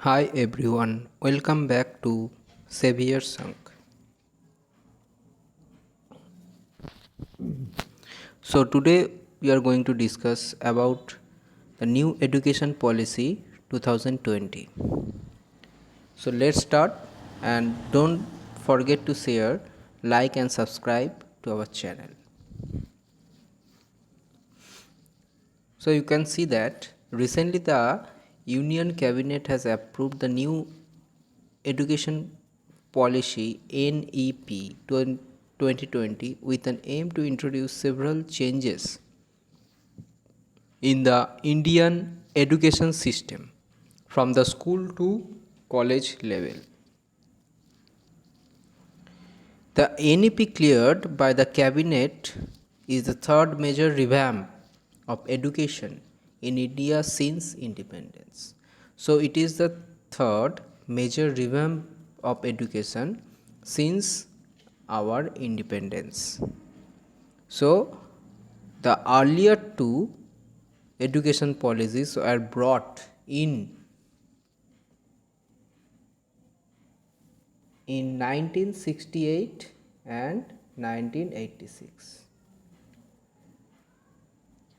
Hi everyone, welcome back to Saviour Sank. So today we are going to discuss about the new education policy 2020. So let's start and don't forget to share, like and subscribe to our channel. So you can see that recently the Union Cabinet has approved the new education policy NEP 2020 with an aim to introduce several changes in the Indian education system from the school to college level. The NEP cleared by the cabinet is the third major revamp of education in India since independence. So it is the third major revamp of education since our independence. So the earlier two education policies were brought in 1968 and 1986.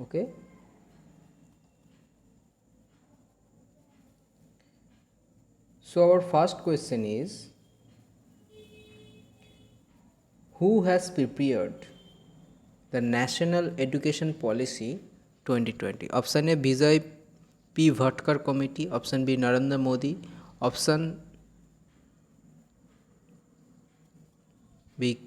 Okay. So our first question is, who has prepared the National Education Policy 2020? Option A, Vijay P. Bhatkar Committee. Option B, Narendra Modi. Option B,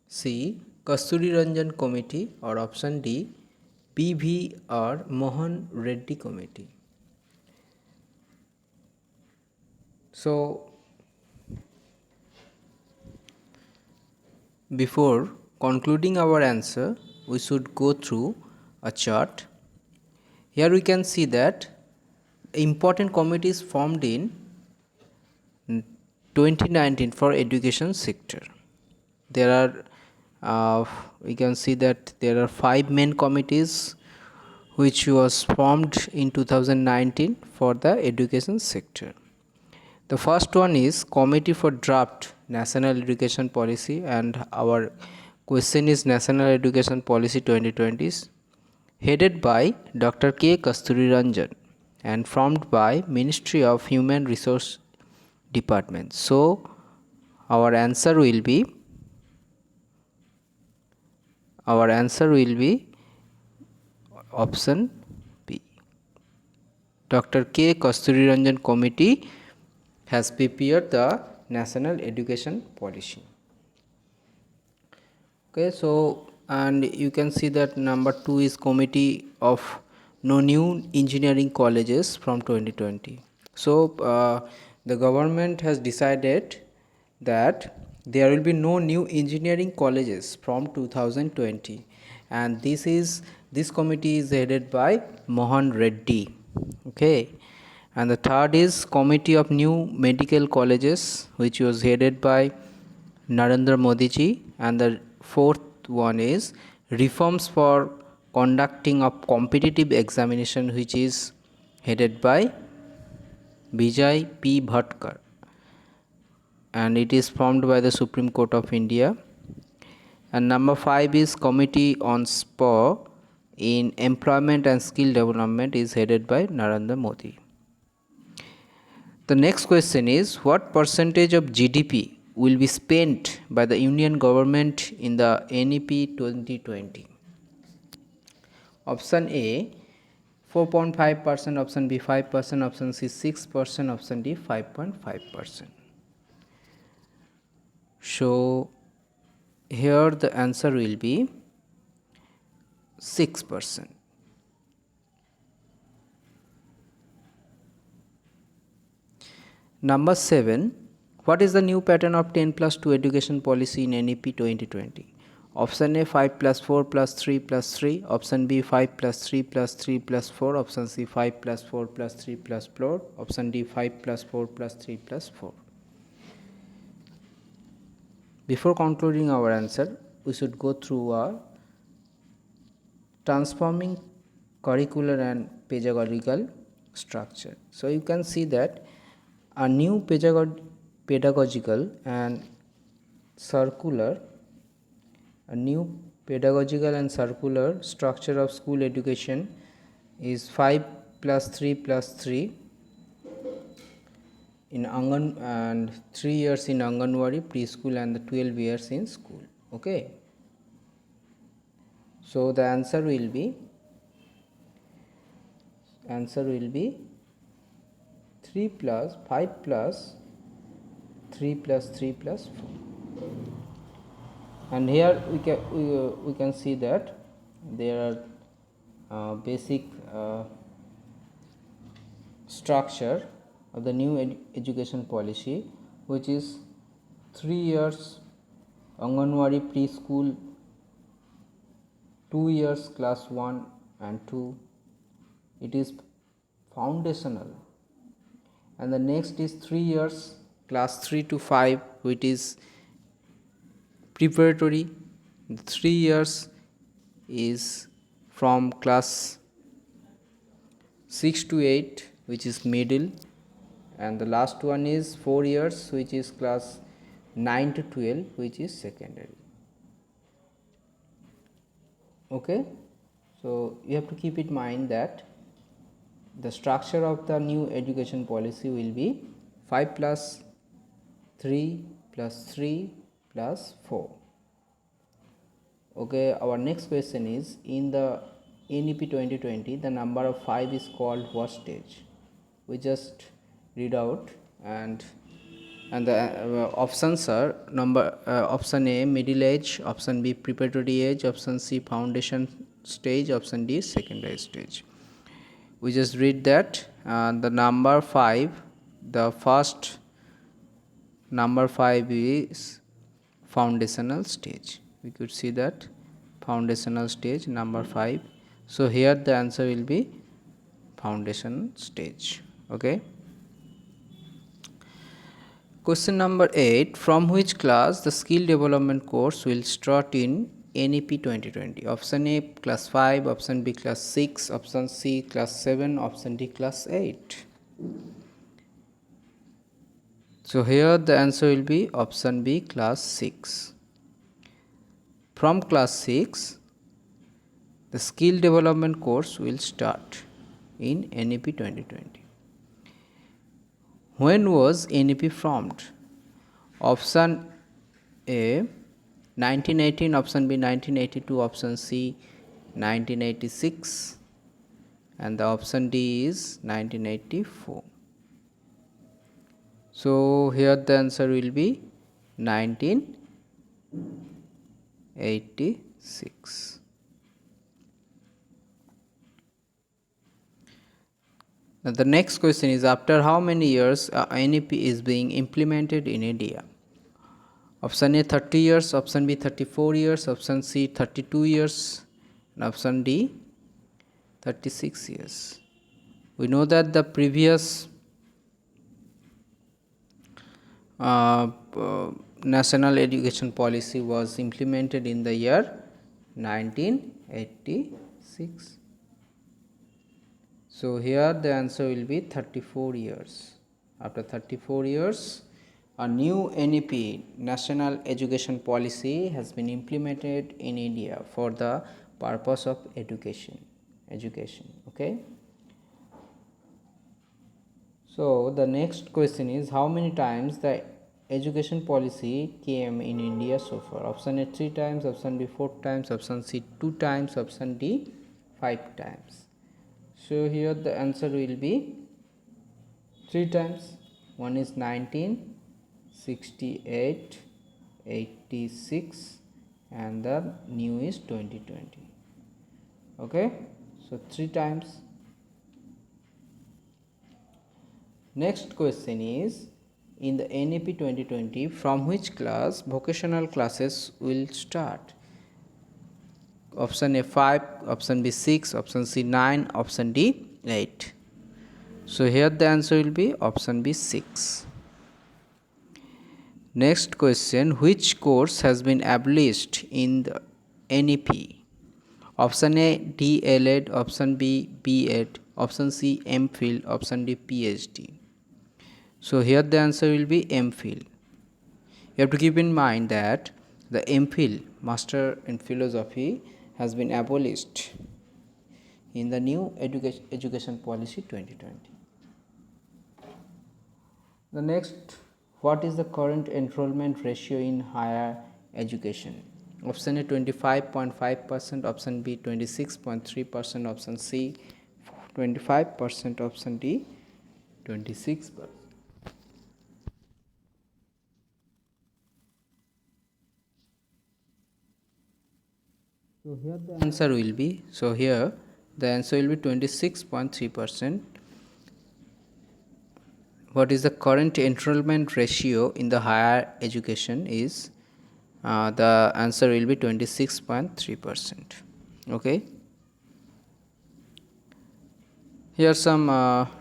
C, Kasturi Ranjan Committee. Or option D, PVR Mohan Reddy Committee. So before concluding our answer, we should go through a chart. Here we can see that important committees formed in 2019 for education sector. There are we can see that there are 5 main committees which was formed in 2019 for the education sector. The first one is Committee for Draft National Education Policy, and our question is National Education Policy 2020, headed by Dr. K. Kasturi Ranjan and formed by Ministry of Human Resource Department. So our answer will be option B. Dr. K. Kasturi Ranjan Committee has prepared the National Education Policy. Okay, so and you can see that number 2 is Committee of No New Engineering Colleges from 2020. So the government has decided that there will be no new engineering colleges from 2020, and this committee is headed by Mohan Reddy. Okay, and the third is Committee of New Medical Colleges, which was headed by Narendra Modi ji, and the fourth one is Reforms for Conducting of Competitive Examination, which is headed by Vijay P. Bhatkar, and it is formed by the Supreme Court of India. And number 5 is Committee on SPA in Employment and Skill Development, is headed by Narendra Modi. The next question is, what percentage of GDP will be spent by the Union government in the NEP 2020? Option A 4.5%, option B 5%, option C 6%, option D 5.5%. So here the answer will be 6%. Number 7, what is the new pattern of 10+2 education policy in NEP 2020? Option A 5 plus 4 plus 3 plus 3, option B 5 plus 3 plus 3 plus 4, option C 5 plus 4 plus 3 plus 4, option D 5 plus 4 plus 3 plus 4. Before concluding our answer, we should go through our transforming curricular and pedagogical structure. So you can see that A new pedagogical and circular a new pedagogical and circular structure of school education is 5 plus 3 plus 3 in Angan and 3 years in Anganwadi preschool and the 12 years in school. Okay. So the answer will be 3 plus 5 plus 3 plus 3 plus 4. And here we can see that there are basic structure of the new education policy, which is 3 years Anganwadi preschool, 2 years class 1 and 2. It is foundational. And the next is 3 years class 3 to 5, which is preparatory. 3 years is from class 6 to 8, which is middle, and the last one is 4 years, which is class 9 to 12, which is secondary. Okay, so you have to keep in mind that the structure of the new education policy will be 5 plus 3 plus 3 plus 4. Okay, our next question is, in the NEP 2020 the number of 5 is called what stage? We just read out, and the options are option A middle age, option B preparatory age, option C foundation stage, option D secondary stage. We just read that the number 5, the first number 5 is foundational stage. We could see that foundational stage number 5. So here the answer will be foundation stage. Okay. Question number 8. From which class the skill development course will start in NEP 2020? Option A class 5, option B class 6, option C class 7, option D class 8. So here the answer will be option B class 6. From class 6 the skill development course will start in NEP 2020. When was NEP formed? Option A 1918, option B 1982, option C 1986, and the option D is 1984. So here the answer will be 1986. Now the next question is, after how many years NEP is being implemented in India? Option A 30 years, option B 34 years, option C 32 years, and option D 36 years. We know that the previous national education policy was implemented in the year 1986. So here the answer will be 34 years. After 34 years, a new NEP, National Education Policy, has been implemented in India for the purpose of education. Okay. So the next question is, how many times the education policy came in India so far? Option A 3 times, option B 4 times, option C 2 times, option D 5 times. So here the answer will be 3 times. One is 1968, 86, and the new is 2020. Okay, so 3 times. Next question is, in the NEP 2020, from which class vocational classes will start? Option A 5, option B 6, option C 9, option D 8. So here the answer will be option B 6. Next question, which course has been abolished in the NEP? Option A DLEd, option B B.Ed, option C MPhil, option D PhD. So here the answer will be MPhil. You have to keep in mind that the MPhil, Master in Philosophy, has been abolished in the new education policy 2020. The next, what is the current enrollment ratio in higher education? Option A 25.5%, option B 26.3%, option C 25%, option D 26%. So here the answer will be, 26.3%. What is the current enrollment ratio in the higher education is, the answer will be 26.3%. Okay. Here some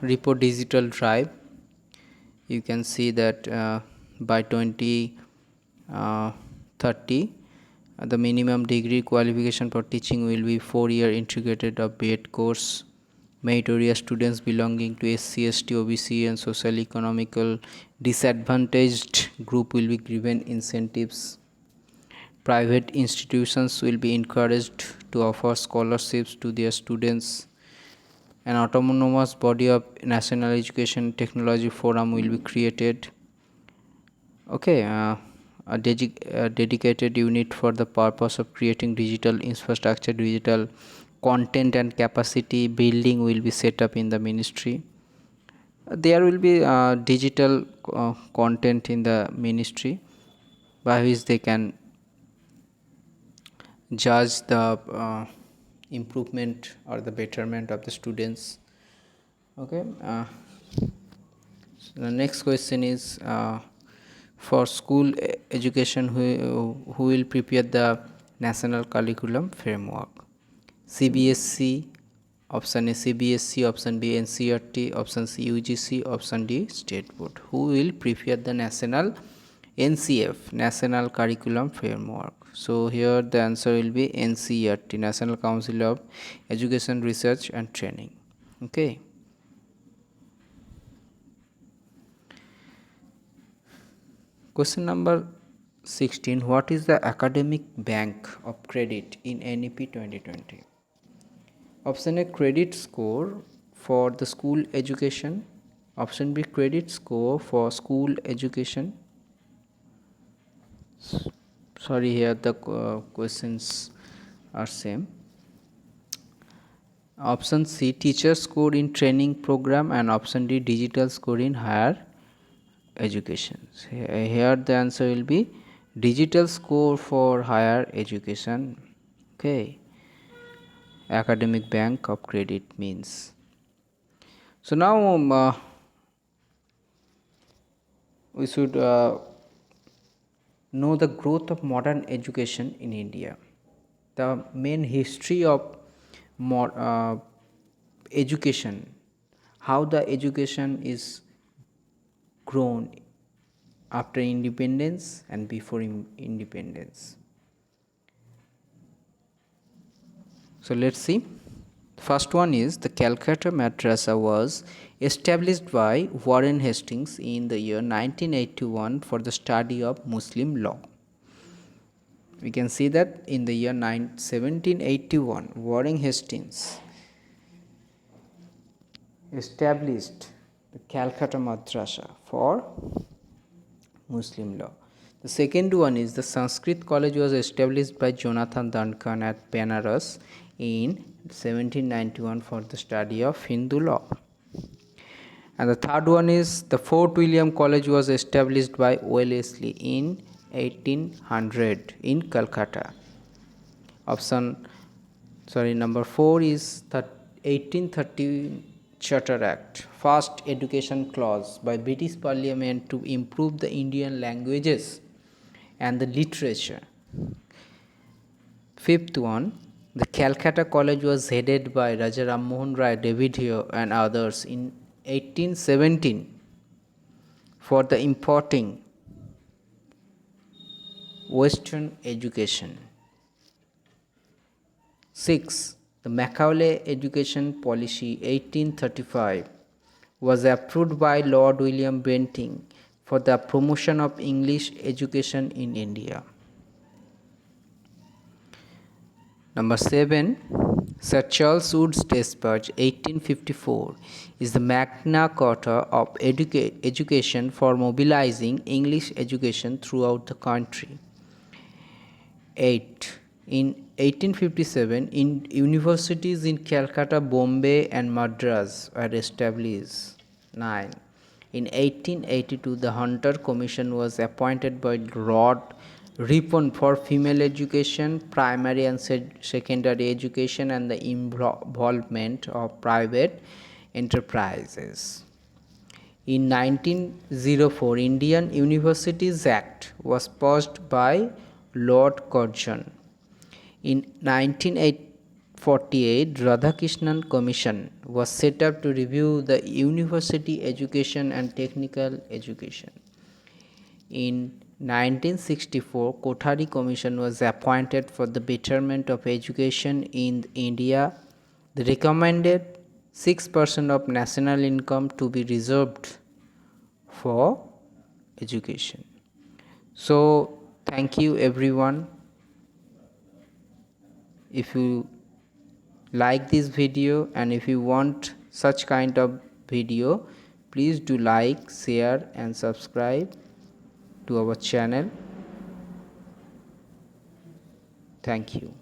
report digital drive. You can see that by 2030 the minimum degree qualification for teaching will be 4-year integrated of B.Ed course. Meritorious students belonging to SC, ST, OBC and social economical disadvantaged group will be given incentives. Private institutions will be encouraged to offer scholarships to their students. An autonomous body of National Education Technology Forum will be created. Okay, a dedicated unit for the purpose of creating digital infrastructure, digital content and capacity building will be set up in the ministry. There will be digital content in the ministry by which they can judge the improvement or the betterment of the students. Okay. So the next question is, for school education, who will prepare the national curriculum framework? CBSC, option A CBSC, option B NCERT, option C UGC, option D State Board. Who will prepare the national NCF, National Curriculum Framework? So here the answer will be NCERT, National Council of Education Research and Training. Okay. Question number 16. What is the academic bank of credit in NEP 2020? Option A credit score for the school education. Option B credit score for school education. Sorry, here the questions are same. Option C teacher score in training program and option D digital score in higher education. Here the answer will be digital score for higher education. Okay. Academic bank of credit means. So now we should know the growth of modern education in India. The main history of education, how the education is grown after independence and before independence. So let's see. First one is the Calcutta Madrasa was established by Warren Hastings in the year 1981 for the study of Muslim law. We can see that in the year 1781 Warren Hastings established the Calcutta Madrasa for Muslim law. The second one is the Sanskrit College was established by Jonathan Duncan at Benares in 1791 for the study of Hindu law. And the third one is the Fort William College was established by Wellesley in 1800 in Calcutta. Number 4 is the 1830 Charter Act, first education clause by British Parliament to improve the Indian languages and the literature. Fifth one, the Calcutta College was headed by Raja Ram Mohan Rai, David Hare and others in 1817 for the importing Western education. 6. The Macaulay Education Policy 1835 was approved by Lord William Bentinck for the promotion of English education in India. Number 7. Sir Charles Wood's Dispatch 1854 is the Magna Carta of education for mobilizing English education throughout the country. 8. In 1857, universities in Calcutta, Bombay and Madras were established. 9. In 1882, the Hunter Commission was appointed by Lord Ripon for female education, primary and secondary education and the involvement of private enterprises. In 1904, Indian Universities Act was passed by Lord Curzon. In 1948, Radhakrishnan Commission was set up to review the university education and technical education. In 1964, Kothari Commission was appointed for the betterment of education in India. They recommended 6% of national income to be reserved for education. So, thank you everyone. If you like this video and if you want such kind of video, please do like, share and subscribe to our channel. Thank you.